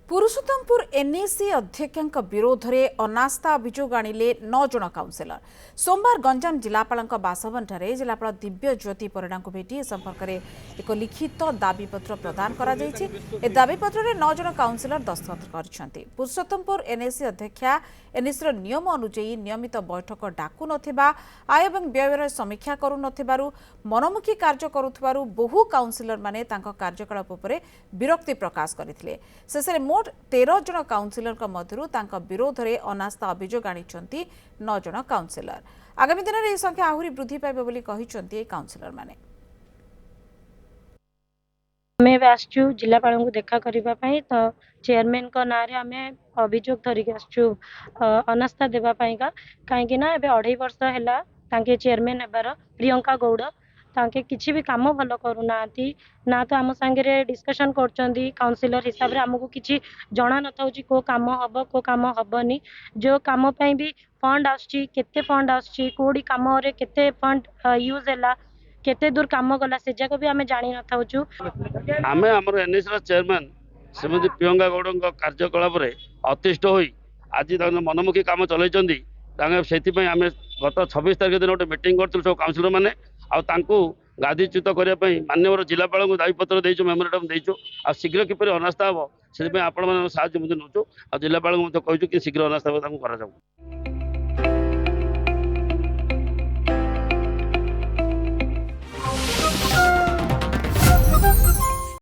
Purushottampur NAC अध्यक्ष विरोध में अनास्था अभियोग आणिले 9 जन काउंसिलर। सोमवार गंजाम जिलापाल बासभवन जिलापाल दिव्य ज्योति परिड़ा को भेटी संपर्क में एक लिखित दाबीपत्र प्रदान करा जायछि। ए दाबीपत्र में 9 जन काउंसिलर दस्तखत करछन्ति। पुरुषोत्तमपुर एनएसी अध्यक्षा एनएसी नियम अनुଯାयी नियमित बैठक डाकु नथिबा, आय एवं व्यय समीक्षा करू नथिबारु, मनमुखी कार्य करुथबारु बहु काउंसिलर माने तांको कार्यकलाप उपरे विरक्ति प्रकाश करथिले। शेषे मोट 13 जन काउंसिलर मध्यरु तांको विरोध में अनास्था अभियोग आनिछन्ति 9 जन काउंसिलर। आगामी दिन में संख्या आहुरी वृद्धि पाइबे बोली कहिछन्ति काउंसिलर माने। आमे आसचु जिलापाल को देखा करने तो चेयरमैन को ना रे आमे अभियोग धरिक आसचु अनास्था देवा का कहीं ना एबे 2.5 वर्ष हैला तांके चेयरमैन हेबार प्रियंका गौड़ तांके किछि भी काम भलो करूना ना तो आम सांगे डिस्कशन करचंदी काउंसिलर हिसाब रे हमको किछि जणा न थाउची को काम हबो को काम हबनी। जो काम पई भी फंड आछी केते फंड आछी कोडी काम रे केते फंड यूज हैला केते दूर काम गला से जाको भी आमे जानि न थाउचु। आमे हमर एनएसआर चेयरमैन श्रीमती प्रियंका गौड़ कार्यकलाप अतिष्ठ होई आज मनमुखी काम चलैचंदी। आमे गत 26 तारिख दिन गोटे मीटिंग करथिलु सब काउंसिलर माने आउ गादीच्युत करने माननीय जिलापाल को दाबीपत्र देचु मेमोरेंडम देचु आ शीघ्र किपर अनास्था हम से आपण मान साहय नौचु आ जिलापाल को कहीचु कि शीघ्र अनास्था करा जाऊ।